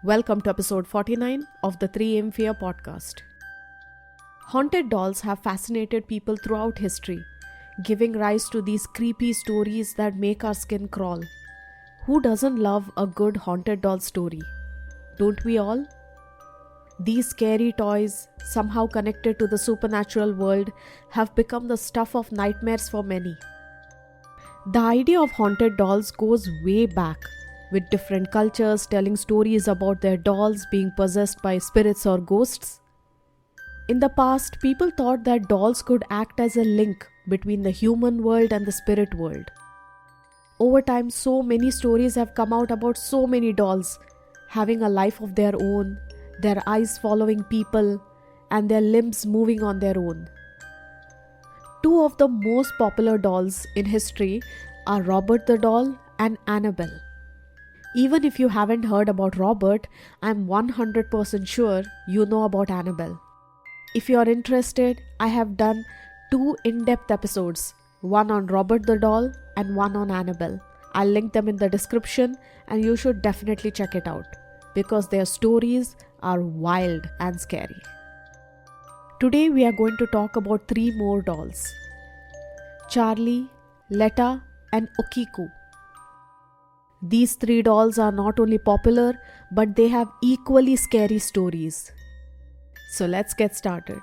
Welcome to episode 49 of the 3am Fear podcast. Haunted dolls have fascinated people throughout history, giving rise to these creepy stories that make our skin crawl. Who doesn't love a good haunted doll story? Don't we all? These scary toys, somehow connected to the supernatural world, have become the stuff of nightmares for many. The idea of haunted dolls goes way back, with different cultures telling stories about their dolls being possessed by spirits or ghosts. In the past, people thought that dolls could act as a link between the human world and the spirit world. Over time, so many stories have come out about so many dolls having a life of their own, their eyes following people, and their limbs moving on their own. Two of the most popular dolls in history are Robert the doll and Annabelle. Even if you haven't heard about Robert, I'm 100% sure you know about Annabelle. If you are interested, I have done 2 in-depth episodes, one on Robert the doll and one on Annabelle. I'll link them in the description and you should definitely check it out because their stories are wild and scary. Today we are going to talk about 3 more dolls: Charlie, Letta and Okiku. These 3 dolls are not only popular, but they have equally scary stories. So let's get started.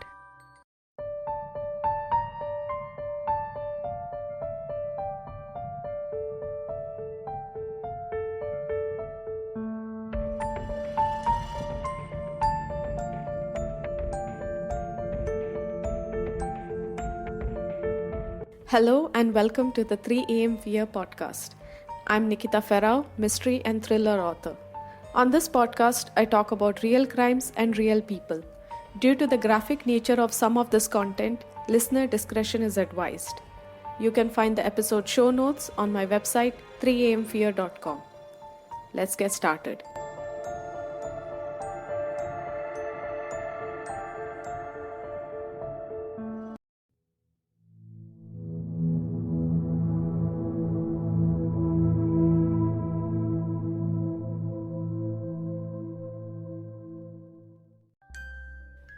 Hello and welcome to the 3am Fear podcast. I'm Nikita Ferrao, mystery and thriller author. On this podcast, I talk about real crimes and real people. Due to the graphic nature of some of this content, listener discretion is advised. You can find the episode show notes on my website 3amfear.com. Let's get started.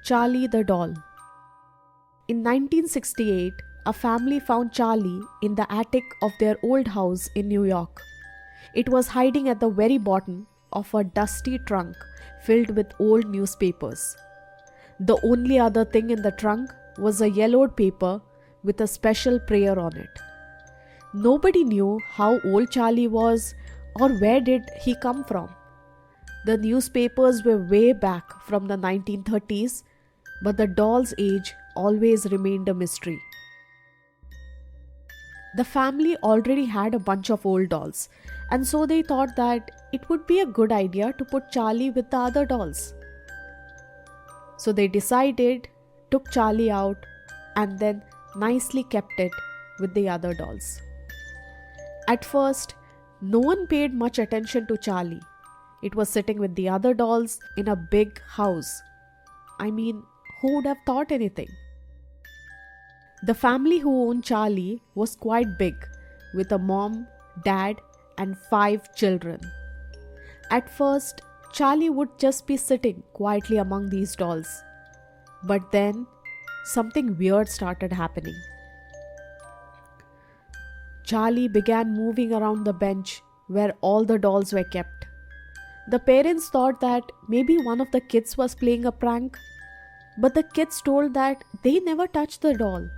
Charlie the doll. In 1968, a family found Charlie in the attic of their old house in New York. It was hiding at the very bottom of a dusty trunk filled with old newspapers. The only other thing in the trunk was a yellowed paper with a special prayer on it. Nobody knew how old Charlie was or where did he come from. The newspapers were way back from the 1930s, but the doll's age always remained a mystery. The family already had a bunch of old dolls, and so they thought that it would be a good idea to put Charlie with the other dolls. So they decided, took Charlie out, and then nicely kept it with the other dolls. At first, no one paid much attention to Charlie. It was sitting with the other dolls in a big house. I mean, who would have thought anything? The family who owned Charlie was quite big, with a mom, dad, and 5 children. At first, Charlie would just be sitting quietly among these dolls. But then, something weird started happening. Charlie began moving around the bench where all the dolls were kept. The parents thought that maybe one of the kids was playing a prank, but the kids told that they never touched the doll.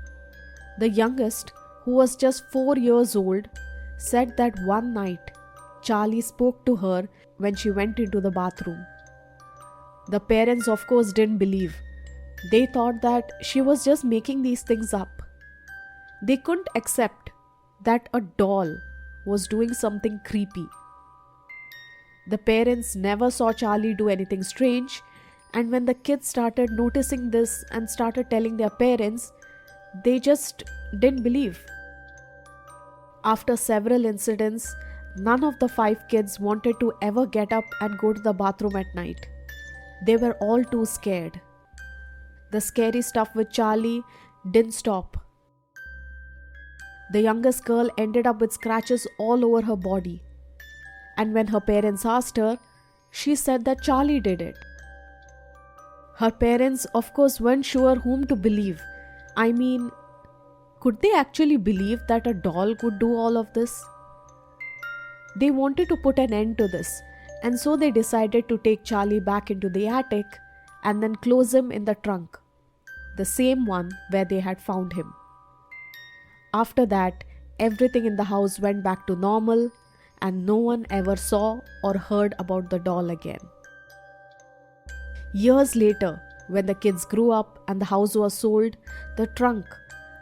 The youngest, who was just 4 years old, said that one night Charlie spoke to her when she went into the bathroom. The parents, of course, didn't believe. They thought that she was just making these things up. They couldn't accept that a doll was doing something creepy. The parents never saw Charlie do anything strange, and when the kids started noticing this and started telling their parents, they just didn't believe. After several incidents, none of the 5 kids wanted to ever get up and go to the bathroom at night. They were all too scared. The scary stuff with Charlie didn't stop. The youngest girl ended up with scratches all over her body. And when her parents asked her, She said that Charlie did it. Her parents, of course, weren't sure whom to believe. I mean, could they actually believe that a doll could do all of this? They wanted to put an end to this, and so they decided to take Charlie back into the attic and then close him in the trunk, the same one where they had found him. After that, everything in the house went back to normal, and no one ever saw or heard about the doll again. Years later, when the kids grew up and the house was sold, the trunk,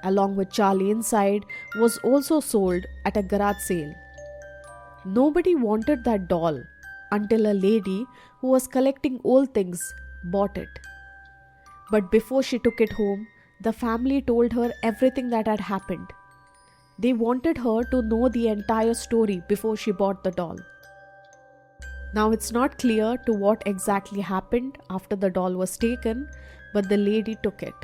along with Charlie inside, was also sold at a garage sale. Nobody wanted that doll until a lady who was collecting old things bought it. But before she took it home, the family told her everything that had happened. They wanted her to know the entire story before she bought the doll. Now it's not clear to what exactly happened after the doll was taken, but the lady took it.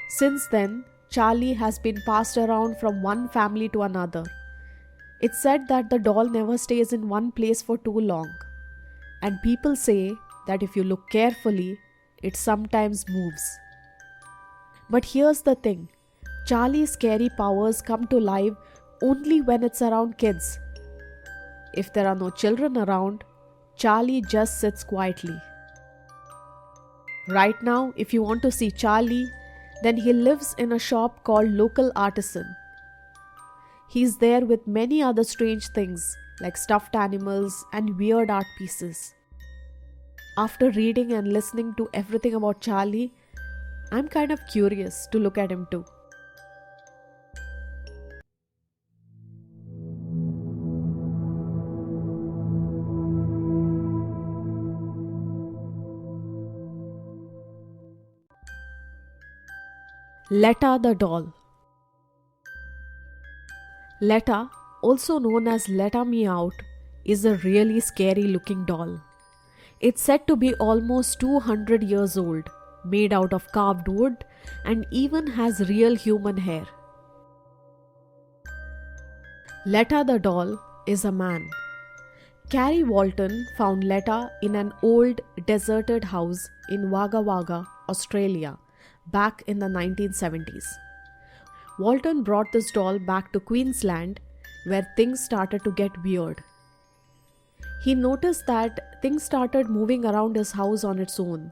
Since then, Charlie has been passed around from one family to another. It's said that the doll never stays in one place for too long, and people say that if you look carefully, it sometimes moves. But here's the thing, Charlie's scary powers come to life only when it's around kids. If there are no children around, Charlie just sits quietly. Right now, if you want to see Charlie, then he lives in a shop called Local Artisan. He's there with many other strange things like stuffed animals and weird art pieces. After reading and listening to everything about Charlie, I'm kind of curious to look at him too. Letta the doll. Letta, also known as Letta Me Out, is a really scary looking doll. It's said to be almost 200 years old, made out of carved wood, and even has real human hair. Letta the doll is a man. Carrie Walton found Letta in an old deserted house in Wagga Wagga, Australia, back in the 1970s. Walton brought this doll back to Queensland, where things started to get weird. He noticed that things started moving around his house on its own.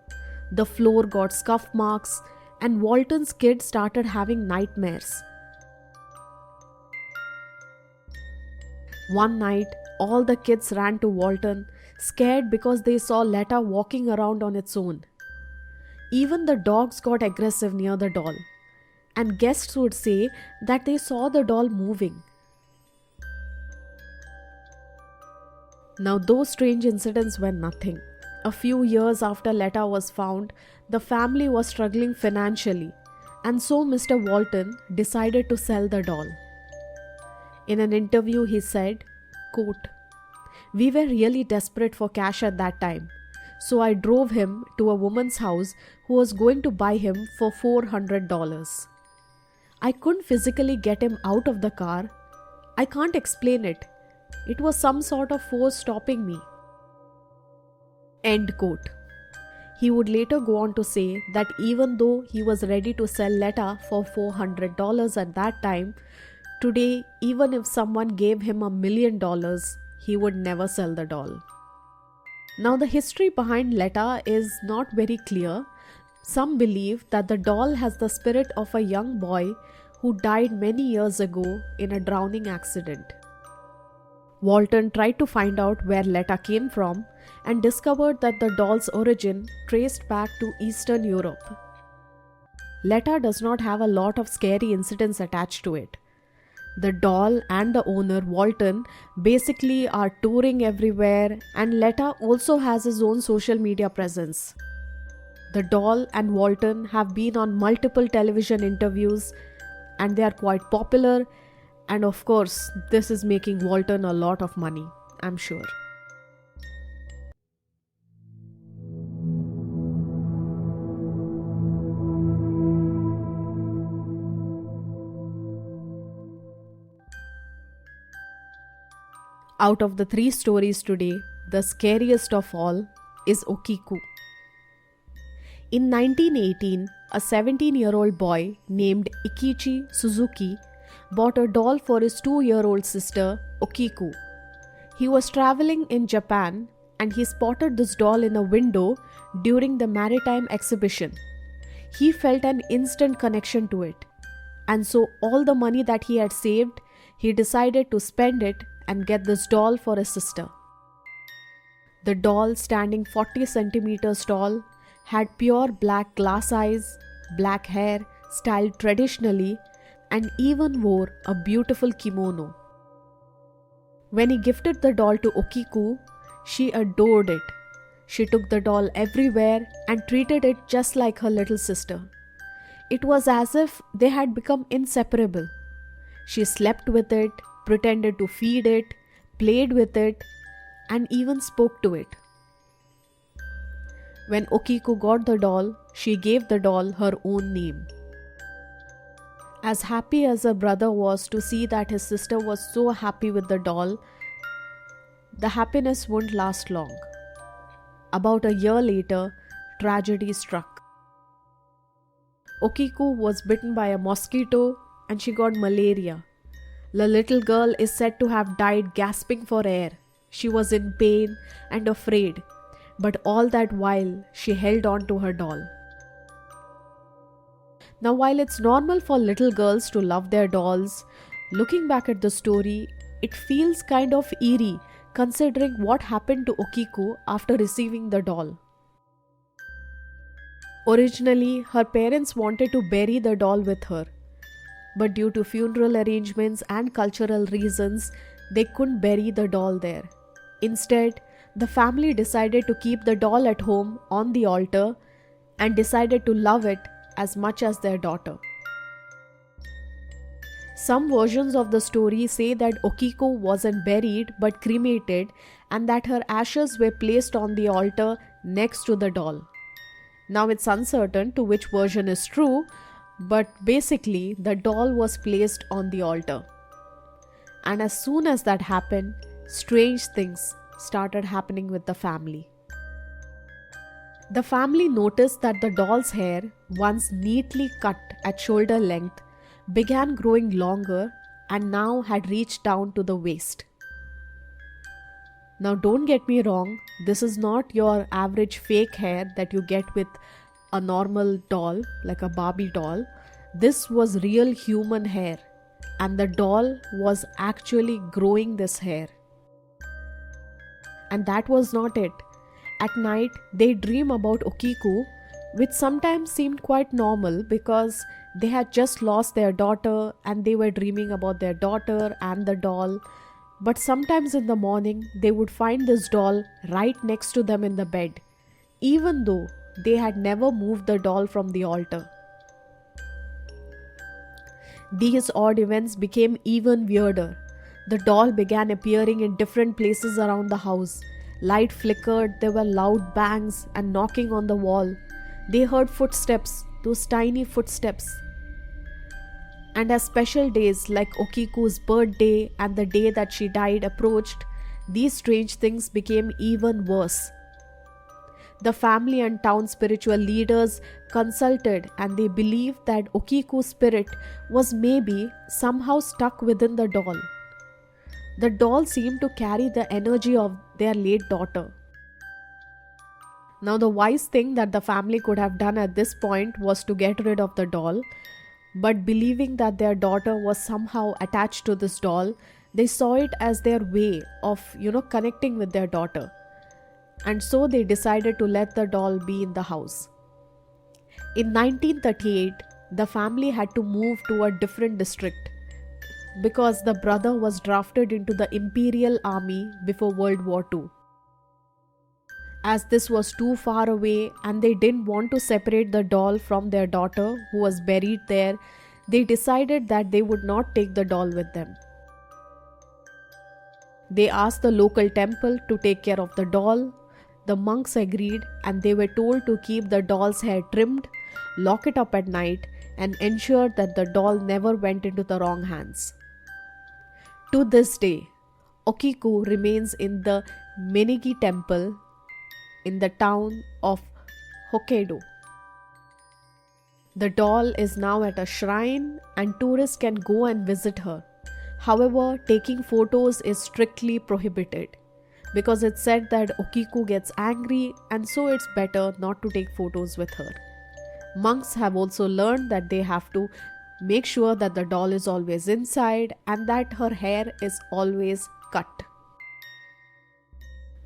The floor got scuff marks, and Walton's kids started having nightmares. One night, all the kids ran to Walton, scared because they saw Letta walking around on its own. Even the dogs got aggressive near the doll, and guests would say that they saw the doll moving. Now, those strange incidents were nothing. A few years after Letta was found, the family was struggling financially, and so Mr. Walton decided to sell the doll. In an interview, he said, quote, "We were really desperate for cash at that time, so I drove him to a woman's house who was going to buy him for $400. I couldn't physically get him out of the car. I can't explain it. It was some sort of force stopping me." End quote. He would later go on to say that even though he was ready to sell Letta for $400 at that time, today, even if someone gave him $1 million, he would never sell the doll. Now, the history behind Letta is not very clear. Some believe that the doll has the spirit of a young boy who died many years ago in a drowning accident. Walton tried to find out where Letta came from and discovered that the doll's origin traced back to Eastern Europe. Letta does not have a lot of scary incidents attached to it. The doll and the owner, Walton, basically are touring everywhere, and Letta also has his own social media presence. The doll and Walton have been on multiple television interviews, and they are quite popular, and of course, this is making Walton a lot of money, I'm sure. Out of the 3 stories today, the scariest of all is Okiku. In 1918, a 17-year-old boy named Ikichi Suzuki bought a doll for his 2-year-old sister, Okiku. He was traveling in Japan and he spotted this doll in a window during the maritime exhibition. He felt an instant connection to it, and so all the money that he had saved, he decided to spend it and get this doll for his sister. The doll, standing 40 centimeters tall, had pure black glass eyes, black hair styled traditionally, and even wore a beautiful kimono. When he gifted the doll to Okiku, she adored it. She took the doll everywhere and treated it just like her little sister. It was as if they had become inseparable. She slept with it, pretended to feed it, played with it, and even spoke to it. When Okiku got the doll, she gave the doll her own name. As happy as her brother was to see that his sister was so happy with the doll, the happiness wouldn't last long. About a year later, tragedy struck. Okiku was bitten by a mosquito and she got malaria. The little girl is said to have died gasping for air. She was in pain and afraid, but all that while she held on to her doll. Now, while it's normal for little girls to love their dolls, looking back at the story, it feels kind of eerie considering what happened to Okiku after receiving the doll. Originally, her parents wanted to bury the doll with her, but due to funeral arrangements and cultural reasons, they couldn't bury the doll there. Instead, the family decided to keep the doll at home on the altar and decided to love it as much as their daughter. Some versions of the story say that Okiku wasn't buried but cremated and that her ashes were placed on the altar next to the doll. Now it's uncertain to which version is true, but basically the doll was placed on the altar. And as soon as that happened, strange things started happening with the family. The family noticed that the doll's hair, once neatly cut at shoulder length, began growing longer and now had reached down to the waist. Now don't get me wrong, this is not your average fake hair that you get with a normal doll, like a Barbie doll. This was real human hair, and the doll was actually growing this hair. And that was not it. At night, they dream about Okiku, which sometimes seemed quite normal because they had just lost their daughter and they were dreaming about their daughter and the doll. But sometimes in the morning, they would find this doll right next to them in the bed, even though they had never moved the doll from the altar. These odd events became even weirder. The doll began appearing in different places around the house. Light flickered, there were loud bangs and knocking on the wall. They heard footsteps, those tiny footsteps. And as special days like Okiku's birthday and the day that she died approached, these strange things became even worse. The family and town spiritual leaders consulted and they believed that Okiku's spirit was maybe somehow stuck within the doll. The doll seemed to carry the energy of their late daughter. Now, the wise thing that the family could have done at this point was to get rid of the doll, but believing that their daughter was somehow attached to this doll, they saw it as their way of, connecting with their daughter. And so they decided to let the doll be in the house. In 1938, the family had to move to a different district because the brother was drafted into the Imperial Army before World War II. As this was too far away and they didn't want to separate the doll from their daughter who was buried there, they decided that they would not take the doll with them. They asked the local temple to take care of the doll. The monks agreed and they were told to keep the doll's hair trimmed, lock it up at night, and ensure that the doll never went into the wrong hands. To this day, Okiku remains in the Menigi temple in the town of Hokkaido. The doll is now at a shrine and tourists can go and visit her. However, taking photos is strictly prohibited because it's said that Okiku gets angry and so it's better not to take photos with her. Monks have also learned that they have to make sure that the doll is always inside and that her hair is always cut.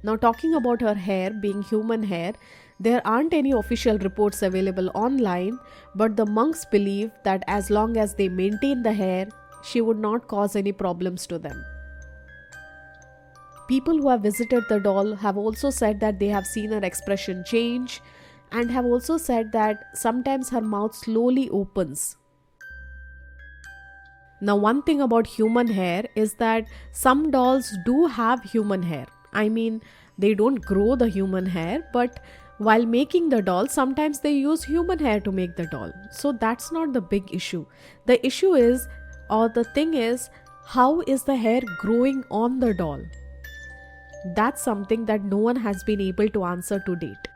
Now, talking about her hair being human hair, there aren't any official reports available online, but the monks believe that as long as they maintain the hair, she would not cause any problems to them. People who have visited the doll have also said that they have seen her expression change and have also said that sometimes her mouth slowly opens. Now, one thing about human hair is that some dolls do have human hair. I mean, they don't grow the human hair, but while making the doll, sometimes they use human hair to make the doll. So that's not the big issue. The issue is, or the thing is, how is the hair growing on the doll? That's something that no one has been able to answer to date.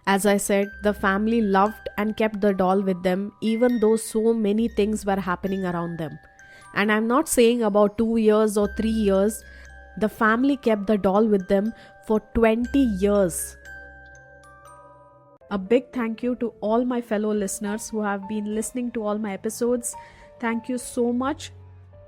As I said, the family loved and kept the doll with them even though so many things were happening around them. And I'm not saying about 2 years or 3 years. The family kept the doll with them for 20 years. A big thank you to all my fellow listeners who have been listening to all my episodes. Thank you so much.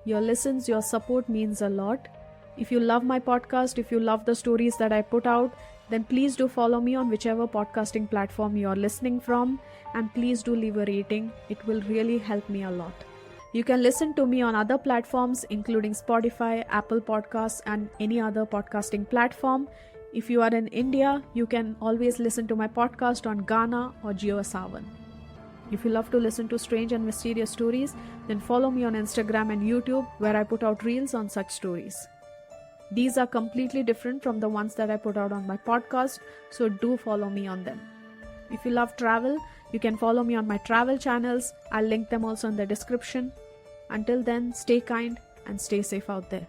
Your listens, your support means a lot. If you love my podcast, if you love the stories that I put out, then please do follow me on whichever podcasting platform you are listening from, and please do leave a rating. It will really help me a lot. You can listen to me on other platforms including Spotify, Apple Podcasts and any other podcasting platform. If you are in India, you can always listen to my podcast on Gaana or JioSaavn. If you love to listen to strange and mysterious stories, then follow me on Instagram and YouTube where I put out reels on such stories. These are completely different from the ones that I put out on my podcast, so do follow me on them. If you love travel, you can follow me on my travel channels. I'll link them also in the description. Until then, stay kind and stay safe out there.